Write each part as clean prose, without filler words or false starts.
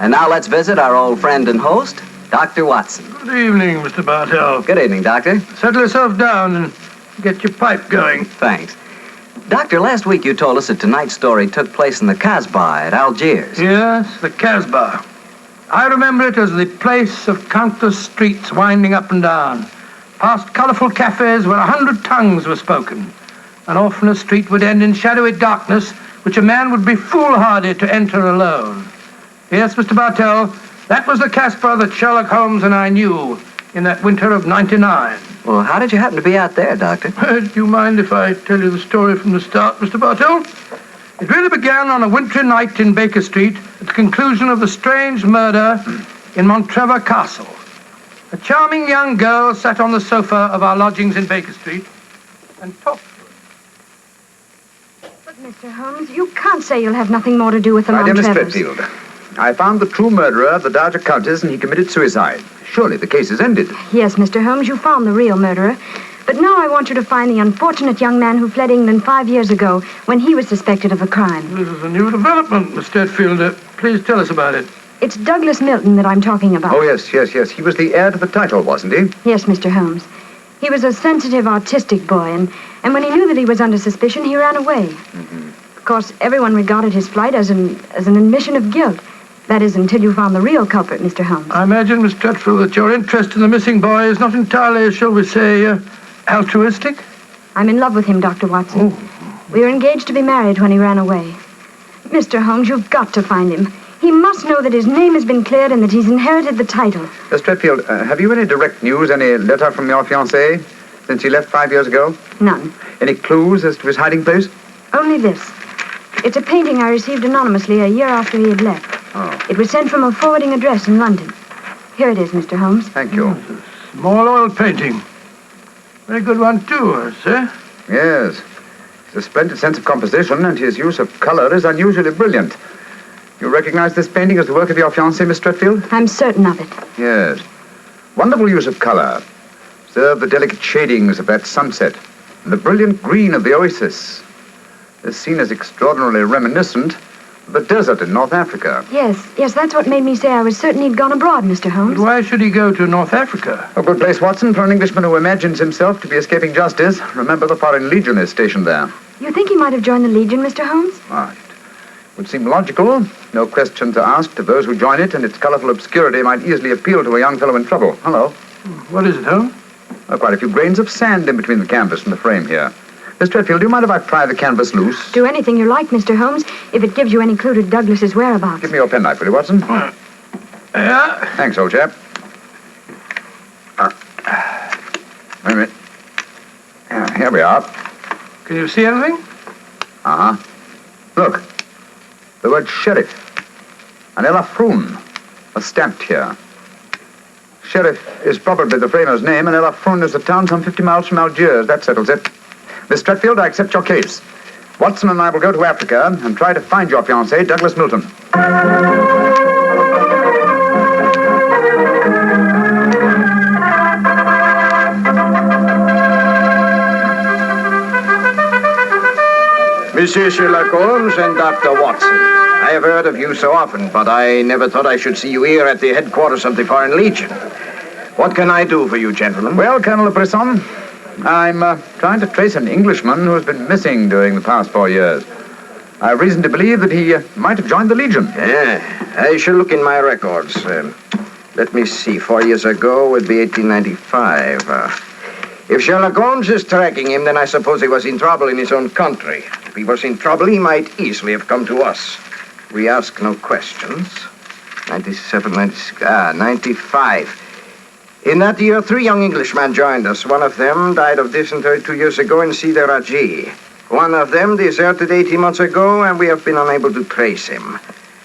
And now let's visit our old friend and host, Dr. Watson. Good evening, Mr. Bartell. Good evening, Doctor. Settle yourself down and get your pipe going. Thanks. Doctor, last week you told us that tonight's story took place in the Casbah at Algiers. Yes, the Casbah. I remember it as the place of countless streets winding up and down, past colourful cafes where 100 tongues were spoken. And often a street would end in shadowy darkness, which a man would be foolhardy to enter alone. Yes, Mr. Bartell, that was the Casbah that Sherlock Holmes and I knew in that winter of '99. Well, how did you happen to be out there, Doctor? Do you mind if I tell you the story from the start, Mr. Bartell? It really began on a wintry night in Baker Street at the conclusion of the strange murder in Montrevor Castle. A charming young girl sat on the sofa of our lodgings in Baker Street and talked to us. But, Mr. Holmes, you can't say you'll have nothing more to do with the Montrevors. My dear Miss Threadfield, I found the true murderer of the Dowager Countess and he committed suicide. Surely the case is ended. Yes, Mr. Holmes, you found the real murderer. But now I want you to find the unfortunate young man who fled England 5 years ago when he was suspected of a crime. This is a new development, Miss Threadfield. Please tell us about it. It's Douglas Milton that I'm talking about. Oh, yes. He was the heir to the title, wasn't he? Yes, Mr. Holmes. He was a sensitive, artistic boy, and when he knew that he was under suspicion, he ran away. Mm-hmm. Of course, everyone regarded his flight as an admission of guilt. That is, until you found the real culprit, Mr. Holmes. I imagine, Miss Threadfield, that your interest in the missing boy is not entirely, shall we say, altruistic? I'm in love with him, Dr. Watson. Oh. We were engaged to be married when he ran away. Mr. Holmes, you've got to find him. He must know that his name has been cleared and that he's inherited the title. Miss Threadfield, have you any direct news, any letter from your fiancé since he left 5 years ago? None. Any clues as to his hiding place? Only this. It's a painting I received anonymously a year after he had left. Oh. It was sent from a forwarding address in London. Here it is, Mr. Holmes. Thank you. Small oil painting. Very good one, too, sir. Yes. He's a splendid sense of composition, and his use of color is unusually brilliant. You recognize this painting as the work of your fiancé, Miss Threadfield? I'm certain of it. Yes. Wonderful use of color. Observe the delicate shadings of that sunset and the brilliant green of the oasis. This scene is extraordinarily reminiscent of the desert in North Africa. Yes, that's what made me say I was certain he'd gone abroad, Mr. Holmes. But why should he go to North Africa? A good place, Watson, for an Englishman who imagines himself to be escaping justice. Remember, the Foreign Legion is stationed there. You think he might have joined the Legion, Mr. Holmes? Right. Would seem logical. No question to ask to those who join it, and its colorful obscurity might easily appeal to a young fellow in trouble. Hello. What is it, Holmes? Quite a few grains of sand in between the canvas and the frame here. Miss Threadfield, do you mind if I pry the canvas loose? Do anything you like, Mr. Holmes, if it gives you any clue to Douglas's whereabouts. Give me your penknife, will you, Watson? Yeah? Thanks, old chap. Wait a minute. Here we are. Can you see anything? Uh-huh. Look. The word sheriff. And Ella Froon are stamped here. Sheriff is probably the framer's name, and Ella Froon is a town some 50 miles from Algiers. That settles it. Miss Threadfield, I accept your case. Watson and I will go to Africa and try to find your fiancé, Douglas Milton. Monsieur Sherlock Holmes and Dr. Watson. I have heard of you so often, but I never thought I should see you here at the headquarters of the Foreign Legion. What can I do for you, gentlemen? Well, Colonel Brisson, I'm trying to trace an Englishman who has been missing during the past 4 years. I have reason to believe that he might have joined the Legion. Yeah, I shall look in my records. Let me see, 4 years ago would be 1895. If Sherlock Holmes is tracking him, then I suppose he was in trouble in his own country. If he was in trouble, he might easily have come to us. We ask no questions. 97, 96, 95. In that year, 3 young Englishmen joined us. One of them died of dysentery 2 years ago in Cedar Raji. One of them deserted 18 months ago, and we have been unable to trace him.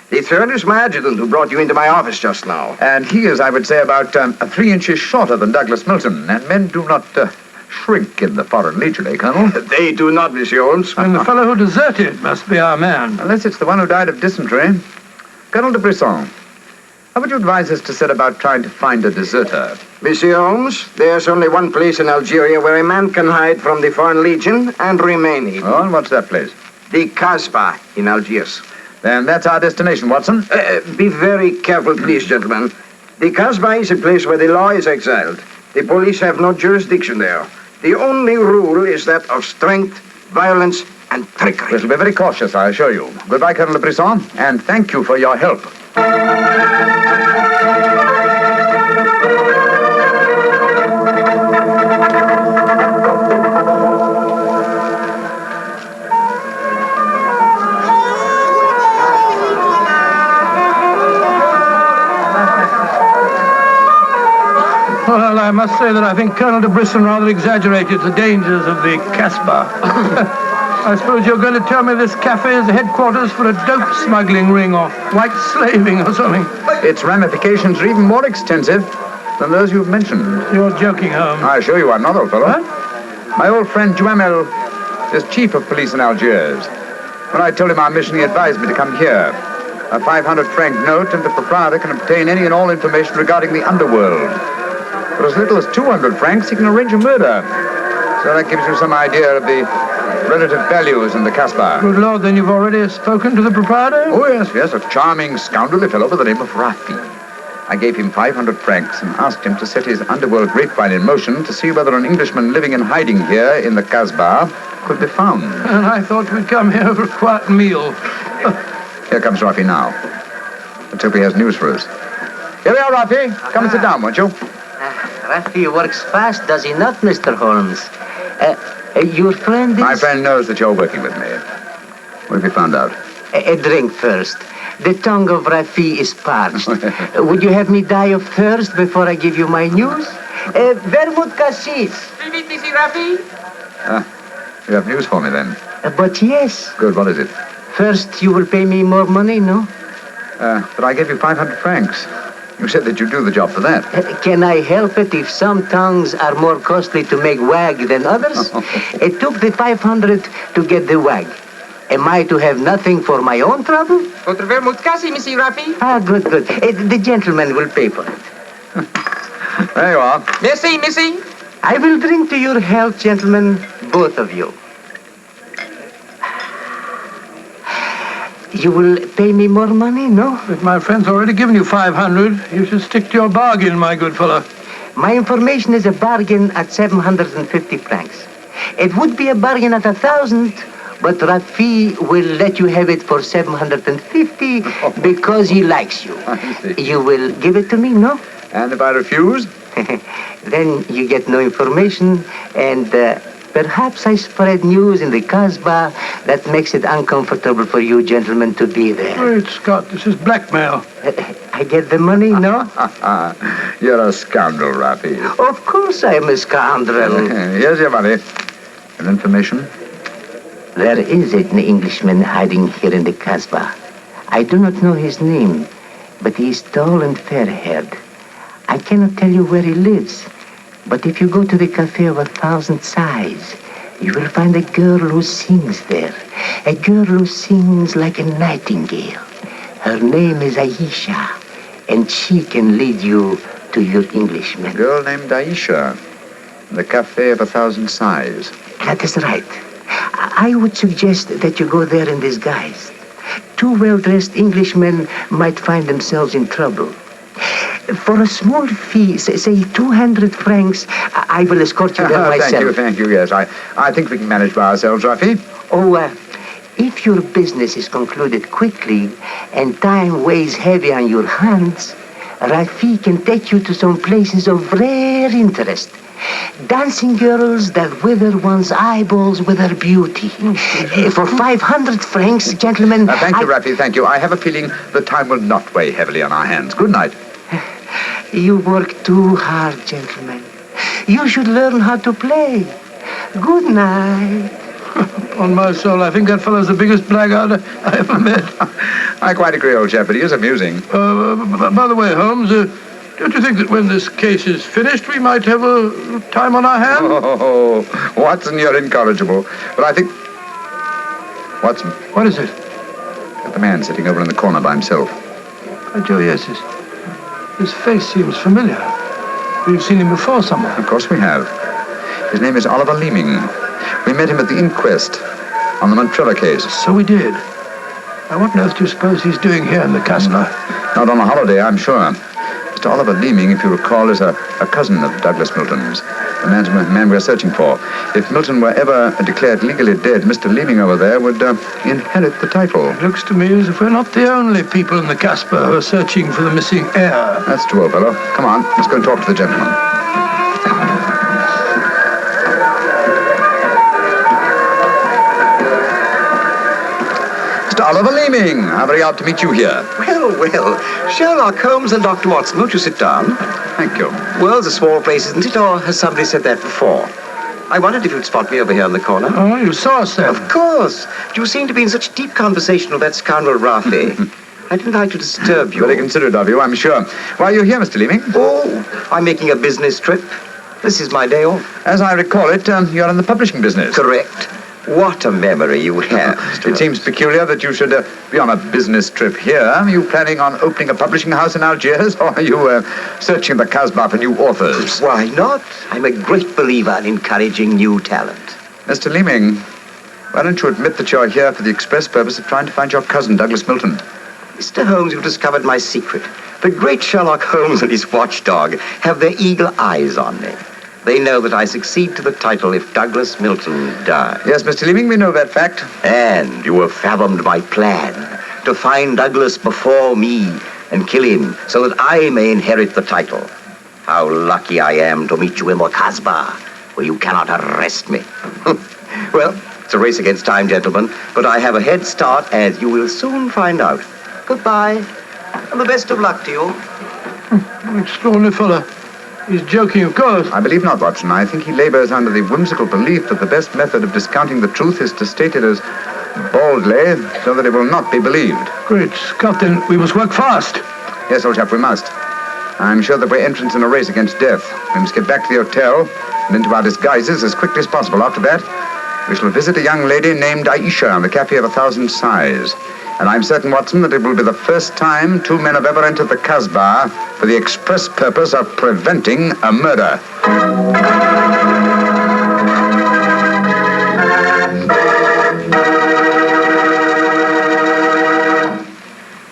The third is my adjutant who brought you into my office just now. And he is, I would say, about 3 inches shorter than Douglas Milton. And men do not shrink in the Foreign Legion, eh, Colonel? They do not, Monsieur Holmes. And the fellow who deserted must be our man. Unless it's the one who died of dysentery. Colonel de Brisson, how would you advise us to set about trying to find a deserter? Monsieur Holmes, there's only one place in Algeria where a man can hide from the Foreign Legion and remain hidden. Oh, and what's that place? The Casbah in Algiers. Then that's our destination, Watson. Be very careful, please, gentlemen. The Casbah is a place where the law is exiled. The police have no jurisdiction there. The only rule is that of strength, violence, and trickery. We shall be very cautious, I assure you. Goodbye, Colonel Brisson, and thank you for your help. Well, I must say that I think Colonel de Brisson rather exaggerated the dangers of the Casbah. I suppose you're going to tell me this cafe is the headquarters for a dope smuggling ring or white slaving or something. Its ramifications are even more extensive than those you've mentioned. You're joking, Holmes. I assure you I'm not, old fellow. What? My old friend Duhamel is chief of police in Algiers. When I told him our mission, he advised me to come here. A 500-franc note, and the proprietor can obtain any and all information regarding the underworld. For as little as 200 francs, he can arrange a murder. So that gives you some idea of the relative values in the Casbah. Good Lord, then you've already spoken to the proprietor? Oh, yes, a charming scoundrelly fellow by the name of Rafi. I gave him 500 francs and asked him to set his underworld grapevine in motion to see whether an Englishman living in hiding here in the Casbah could be found. And I thought we'd come here for a quiet meal. Here comes Rafi now. Let's hope he has news for us. Here we are, Rafi. Come and sit down, won't you? Rafi works fast, does he not, Mr. Holmes? Your friend is... My friend knows that you're working with me. What have you found out? A drink first. The tongue of Rafi is parched. Would you have me die of thirst before I give you my news? Vermouth cassis. You have news for me, then? But yes. Good, what is it? First, you will pay me more money, no? But I gave you 500 francs. You said that you'd do the job for that. Can I help it if some tongues are more costly to make wag than others? It took the 500 to get the wag. Am I to have nothing for my own trouble? Votre vermouth cassis, Monsieur Rafi. Ah, good. The gentleman will pay for it. There you are. Merci, merci. I will drink to your health, gentlemen, both of you. You will pay me more money, no? If my friend's already given you 500, you should stick to your bargain, my good fellow. My information is a bargain at 750 francs. It would be a bargain at 1,000, but Rafi will let you have it for 750 because he likes you. I see. You will give it to me, no? And if I refuse? Then you get no information, and perhaps I spread news in the Casbah that makes it uncomfortable for you gentlemen to be there. Great Scott, this is blackmail. I get the money, no? You're a scoundrel, Rafi. Of course I am a scoundrel. Here's your money. And information? There is an Englishman hiding here in the Casbah. I do not know his name, but he is tall and fair-haired. I cannot tell you where he lives, but if you go to the Cafe of 1,000 Sighs, you will find a girl who sings there. A girl who sings like a nightingale. Her name is Aisha, and she can lead you to your Englishman. A girl named Aisha. The Cafe of 1,000 Sighs. That is right. I would suggest that you go there in disguise. Two well-dressed Englishmen might find themselves in trouble. For a small fee, say 200 francs, I will escort you there myself. Thank you, yes. I think we can manage by ourselves, Rafi. Oh, if your business is concluded quickly and time weighs heavy on your hands, Rafi can take you to some places of rare interest. Dancing girls that wither one's eyeballs with their beauty. For 500 francs, gentlemen... Thank you, Rafi, thank you. I have a feeling the time will not weigh heavily on our hands. Good night. You work too hard, gentlemen. You should learn how to play. Good night. On my soul, I think that fellow's the biggest blackguard I ever met. I quite agree, old chap, but he is amusing. By the way, Holmes, don't you think that when this case is finished, we might have a time on our hands? Oh, Watson, you're incorrigible. But I think... Watson. What is it? The man sitting over in the corner by himself. Oh, Joe, yes, his face seems familiar. We've seen him before somewhere. Of course we have. His name is Oliver Leeming. We met him at the inquest on the Montreal case. So we did. Now, what on earth do you suppose he's doing here in the Casbah? Not on a holiday, I'm sure. Mr. Oliver Leeming, if you recall, is a cousin of Douglas Milton's, the man we're searching for. If Milton were ever declared legally dead, Mr. Leeming over there would inherit the title. It looks to me as if we're not the only people in the Casbah who are searching for the missing heir. That's true, old fellow. Come on, let's go and talk to the gentleman. Mr. Oliver Leeming, how very odd to meet you here. Well, Sherlock Holmes and Dr. Watson, won't you sit down? Thank you. World's a small place, isn't it? Or has somebody said that before? I wondered if you'd spot me over here in the corner. Oh, you saw us then? Of course. You seem to be in such deep conversation with that scoundrel Rafi. I didn't like to disturb you. Very considerate of you, I'm sure. Why are you here, Mr. Leeming? Oh, I'm making a business trip. This is my day off. As I recall it, you're in the publishing business. Correct. What a memory you have, Mr. It seems peculiar that you should be on a business trip here. Are you planning on opening a publishing house in Algiers, or are you searching the Casbah for new authors? Why not? I'm a great believer in encouraging new talent. Mr. Leeming, why don't you admit that you're here for the express purpose of trying to find your cousin, Douglas Milton? Mr. Holmes, you've discovered my secret. The great Sherlock Holmes and his watchdog have their eagle eyes on me. They know that I succeed to the title if Douglas Milton dies. Yes, Mr. Leeming, we know that fact. And you have fathomed my plan to find Douglas before me and kill him so that I may inherit the title. How lucky I am to meet you in the Casbah, where you cannot arrest me. Well, it's a race against time, gentlemen, but I have a head start, as you will soon find out. Goodbye, and the best of luck to you. Extraordinary fellow. He's joking, of course. I believe not, Watson. I think he labors under the whimsical belief that the best method of discounting the truth is to state it as boldly, so that it will not be believed. Great Scott, then we must work fast. Yes, old chap, we must. I'm sure that we're entrants in a race against death. We must get back to the hotel and into our disguises as quickly as possible. After that, we shall visit a young lady named Aisha in the Cafe of 1,000 Sighs. And I'm certain, Watson, that it will be the first time two men have ever entered the Casbah for the express purpose of preventing a murder.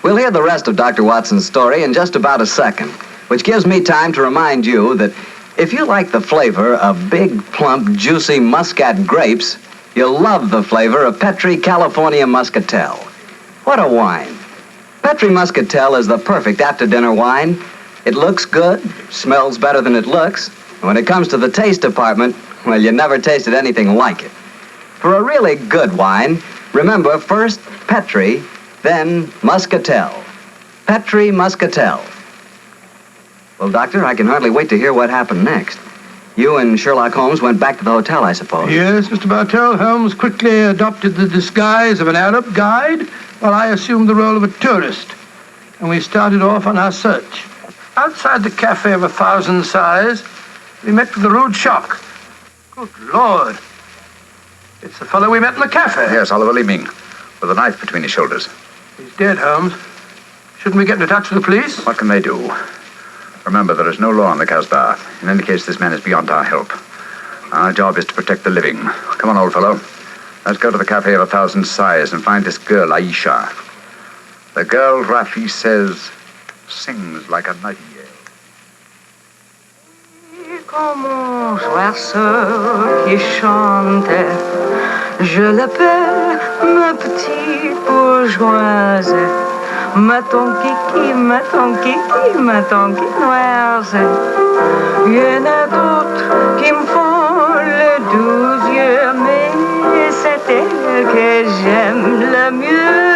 We'll hear the rest of Dr. Watson's story in just about a second, which gives me time to remind you that if you like the flavor of big, plump, juicy Muscat grapes, you'll love the flavor of Petri California Muscatel. What a wine. Petri Muscatel is the perfect after-dinner wine. It looks good, smells better than it looks, and when it comes to the taste department, well, you never tasted anything like it. For a really good wine, remember first Petri, then Muscatel. Petri Muscatel. Well, Doctor, I can hardly wait to hear what happened next. You and Sherlock Holmes went back to the hotel, I suppose. Yes, Mr. Bartell. Holmes quickly adopted the disguise of an Arab guide, while I assumed the role of a tourist. And we started off on our search. Outside the Cafe of 1,000 Sighs, we met with a rude shock. Good Lord. It's the fellow we met in the cafe. Yes, Oliver Leeming, with a knife between his shoulders. He's dead, Holmes. Shouldn't we get into touch with the police? What can they do? Remember, there is no law in the Casbah. In any case, this man is beyond our help. Our job is to protect the living. Come on, old fellow. Let's go to the Cafe of 1,000 Sighs and find this girl, Aisha. The girl, Rafi says, sings like a nightingale. Comme mon oiseau qui chante, je l'appelle ma petite bourgeoise, ma ton kiki, ma ton kiki, ma ton kinoise. Il y en a d'autres qui me font le doux yeux, mais c'est elle que j'aime le mieux.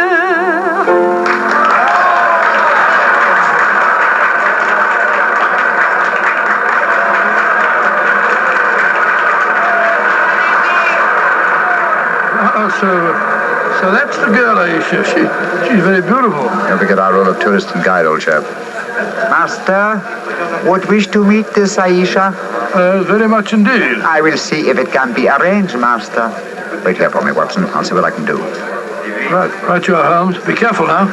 So that's the girl, Aisha. She's very beautiful. Don't forget our role of tourist and guide, old chap. Master, would wish to meet this Aisha? Very much indeed. I will see if it can be arranged, Master. Wait here for me, Watson. I'll see what I can do. Right you are, Holmes. Be careful now.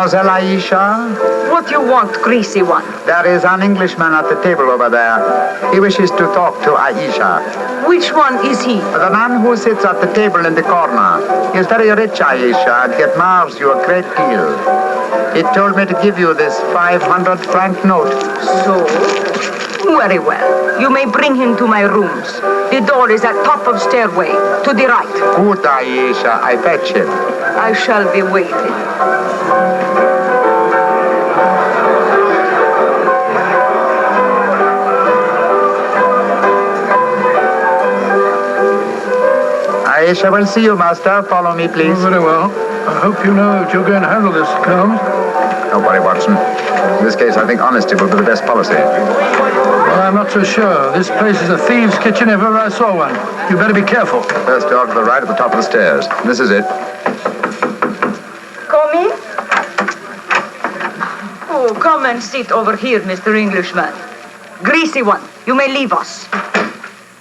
Mademoiselle Aisha, What you want, greasy one? there is an Englishman at the table over there. He wishes to talk to Aisha. Which one is he? The man who sits at the table in the corner. He is very rich, Aisha, and he admires you a great deal. He told me to give you this 500-franc note. So? Very well. You may bring him to my rooms. The door is at top of stairway, to the right. Good, Aisha. I fetch him. I shall be waiting. Aisha will see you, master. Follow me, please. Very well. I hope you know that you're going to handle this, Holmes. Don't worry, Watson. In this case, I think honesty will be the best policy. Well, I'm not so sure. This place is a thieves' kitchen if ever I saw one. You better be careful. First door to the right at the top of the stairs. This is it. Come in. Oh, come and sit over here, Mr. Englishman. Greasy one, you may leave us.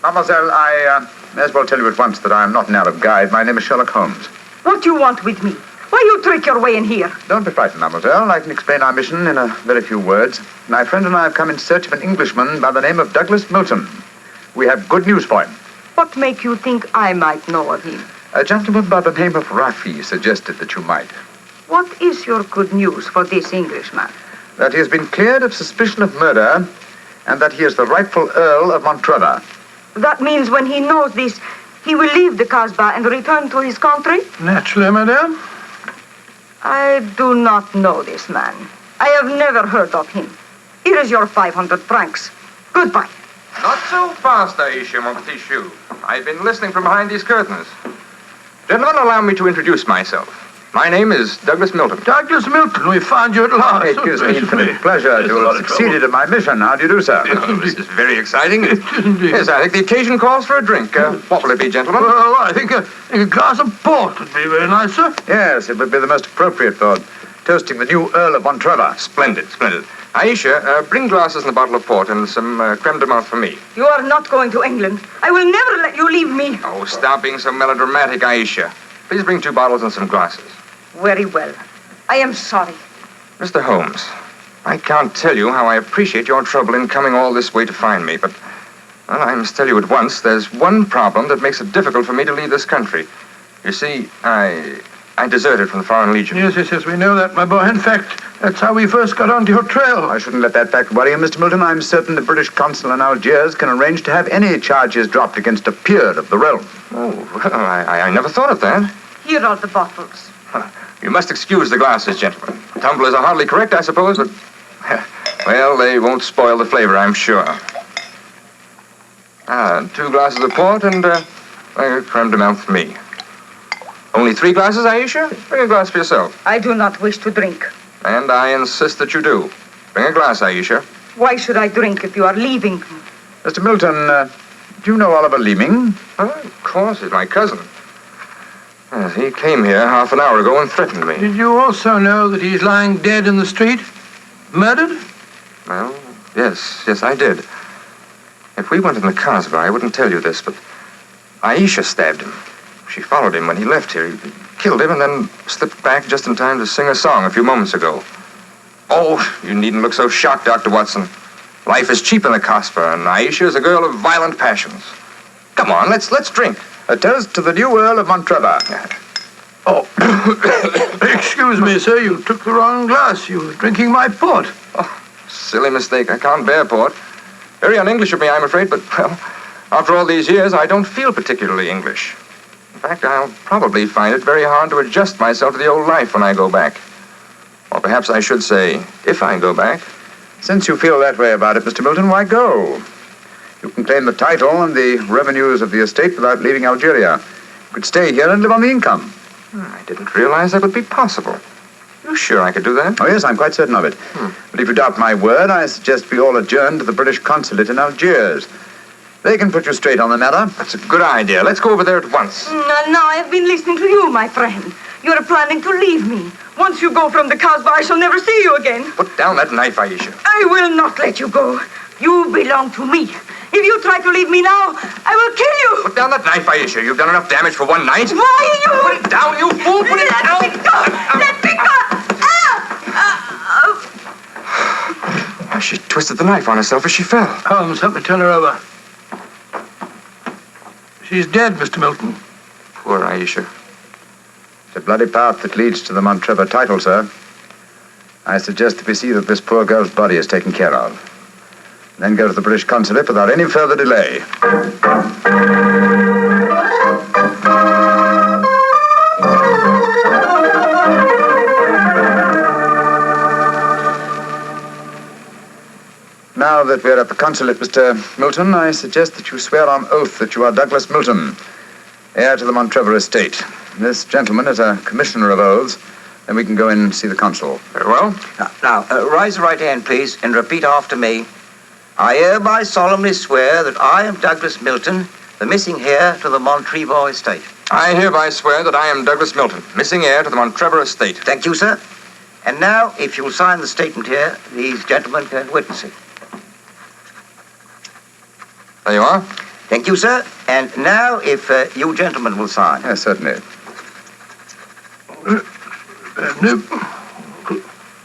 Mademoiselle, I may as well tell you at once that I am not an Arab guide. My name is Sherlock Holmes. What you want with me? Why you trick your way in here? Don't be frightened, mademoiselle. I can explain our mission in a very few words. My friend and I have come in search of an Englishman by the name of Douglas Milton. We have good news for him. What make you think I might know of him? A gentleman by the name of Rafi suggested that you might. What is your good news for this Englishman? That he has been cleared of suspicion of murder and that he is the rightful Earl of Montrevor. That means when he knows this, he will leave the Casbah and return to his country? Naturally, madame. I do not know this man. I have never heard of him. Here is your 500 francs. Goodbye. Not so fast, Aisha, mon petit chou. I've been listening from behind these curtains. Gentlemen, allow me to introduce myself. My name is Douglas Milton. Douglas Milton, we found you at last. It gives me infinite pleasure to have succeeded in my mission. How do you do, sir? This is very exciting. Yes, I think the occasion calls for a drink. What will it be, gentlemen? Well, I think a glass of port would be very nice, sir. Yes, it would be the most appropriate for toasting the new Earl of Montrevor. Splendid, splendid. Aisha, bring glasses and a bottle of port and some creme de menthe for me. You are not going to England. I will never let you leave me. Oh, stop being so melodramatic, Aisha. Please bring 2 bottles and some glasses. Very well. I am sorry. Mr. Holmes, I can't tell you how I appreciate your trouble in coming all this way to find me, but well, I must tell you at once, there's one problem that makes it difficult for me to leave this country. You see, I deserted from the Foreign Legion. Yes, we know that, my boy. In fact, that's how we first got onto your trail. I shouldn't let that fact worry you, Mr. Milton. I'm certain the British consul in Algiers can arrange to have any charges dropped against a peer of the realm. Oh, well, I never thought of that. Here are the bottles. You must excuse the glasses, gentlemen. Tumblers are hardly correct, I suppose, but, well, they won't spoil the flavor, I'm sure. 2 glasses of port and creme de menthe for me. Only 3 glasses, Aisha? Bring a glass for yourself. I do not wish to drink. And I insist that you do. Bring a glass, Aisha. Why should I drink if you are leaving? Mr. Milton, do you know Oliver Leeming? Of course, he's my cousin. Yes, he came here half an hour ago and threatened me. Did you also know that he's lying dead in the street? Murdered? Well, yes, I did. If we went in the Casbah, I wouldn't tell you this, but Aisha stabbed him. She followed him when he left here. He killed him and then slipped back just in time to sing a song a few moments ago. Oh, you needn't look so shocked, Dr. Watson. Life is cheap in the Casbah, and Aisha is a girl of violent passions. Come on, let's drink. A toast to the new Earl of Montrevor. Oh, excuse me, sir. You took the wrong glass. You were drinking my port. Oh, silly mistake. I can't bear port. Very un-English of me, I'm afraid, but, well, after all these years, I don't feel particularly English. In fact, I'll probably find it very hard to adjust myself to the old life when I go back. Or perhaps I should say, if I go back. Since you feel that way about it, Mr. Milton, why go? You can claim the title and the revenues of the estate without leaving Algeria. You could stay here and live on the income. I didn't realize that would be possible. You sure I could do that? Oh, yes, I'm quite certain of it. But if you doubt my word, I suggest we all adjourn to the British consulate in Algiers. They can put you straight on the matter. That's a good idea. Let's go over there at once. Now I have been listening to you, my friend. You are planning to leave me. Once you go from the Casbah, I shall never see you again. Put down that knife, Aisha. I will not let you go. You belong to me. If you try to leave me now, I will kill you. Put down that knife, Aisha. You've done enough damage for one night. Why you? Put it down, you fool. Put it down. Let me go. Let me go. Ah! she twisted the knife on herself as she fell. Holmes, help me turn her over. She's dead, Mr. Milton. Poor Aisha. It's a bloody path that leads to the Montrevor title, sir. I suggest that we see that this poor girl's body is taken care of. Then go to the British consulate without any further delay. Now that we're at the consulate, Mr. Milton, I suggest that you swear on oath that you are Douglas Milton, heir to the Montrevor estate. This gentleman is a commissioner of oaths. Then we can go in and see the consul. Very well. Now, raise your right hand, please, and repeat after me. I hereby solemnly swear that I am Douglas Milton, the missing heir to the Montrevor estate. I hereby swear that I am Douglas Milton, missing heir to the Montrevor estate. Thank you, sir. And now, if you'll sign the statement here, these gentlemen can witness it. There you are. Thank you, sir. And now, if you gentlemen will sign. Yes, certainly.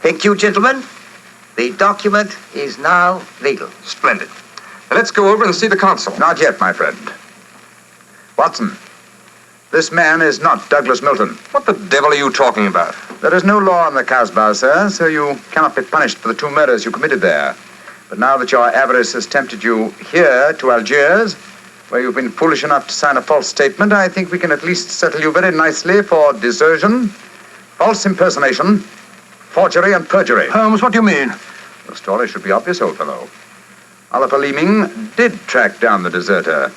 Thank you, gentlemen. The document is now legal. Splendid. Now let's go over and see the consul. Not yet, my friend. Watson, this man is not Douglas Milton. What the devil are you talking about? There is no law in the Casbah, sir, so you cannot be punished for the 2 murders you committed there. But now that your avarice has tempted you here to Algiers, where you've been foolish enough to sign a false statement, I think we can at least settle you very nicely for desertion, false impersonation, forgery, and perjury. Holmes, what do you mean? The story should be obvious, old fellow. Oliver Leeming did track down the deserter.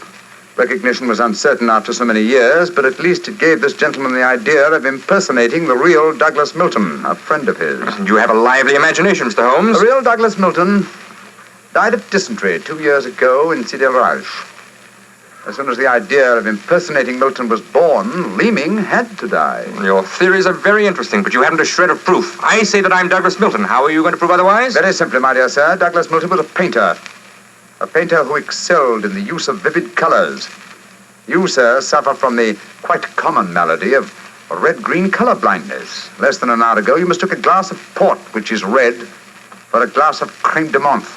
Recognition was uncertain after so many years, but at least it gave this gentleman the idea of impersonating the real Douglas Milton, a friend of his. You have a lively imagination, Mr. Holmes. The real Douglas Milton died of dysentery 2 years ago in Sidi El Raj. As soon as the idea of impersonating Milton was born, Leeming had to die. Your theories are very interesting, but you haven't a shred of proof. I say that I'm Douglas Milton. How are you going to prove otherwise? Very simply, my dear sir. Douglas Milton was a painter who excelled in the use of vivid colors. You, sir, suffer from the quite common malady of red-green color blindness. Less than an hour ago, you mistook a glass of port, which is red, for a glass of creme de menthe,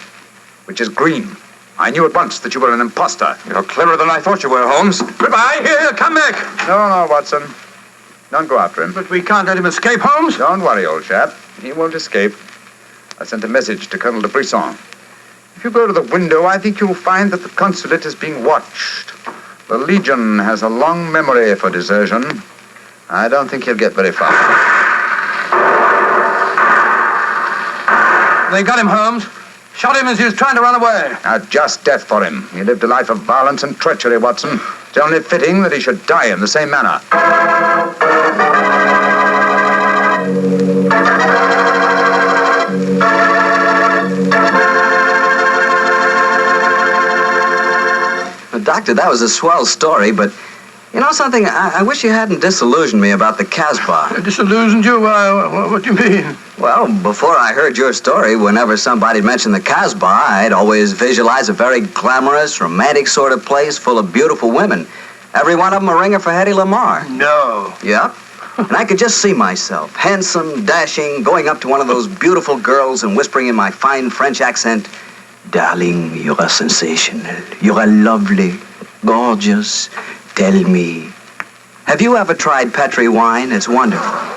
which is green. I knew at once that you were an imposter. You're cleverer than I thought you were, Holmes. Goodbye. Here, come back. No, Watson. Don't go after him. But we can't let him escape, Holmes. Don't worry, old chap. He won't escape. I sent a message to Colonel de Brisson. If you go to the window, I think you'll find that the consulate is being watched. The Legion has a long memory for desertion. I don't think he'll get very far. They got him, Holmes. Shot him as he was trying to run away. A just death for him. He lived a life of violence and treachery, Watson. It's only fitting that he should die in the same manner. Doctor, that was a swell story, but you know something? I wish you hadn't disillusioned me about the Casbah. Disillusioned you? What do you mean? Well, before I heard your story, whenever somebody mentioned the Casbah, I'd always visualize a very glamorous, romantic sort of place full of beautiful women. Every one of them a ringer for Hedy Lamarr. No. Yep. And I could just see myself, handsome, dashing, going up to one of those beautiful girls and whispering in my fine French accent, "Darling, you are sensational. You are lovely, gorgeous. Tell me, have you ever tried Petri wine? It's wonderful."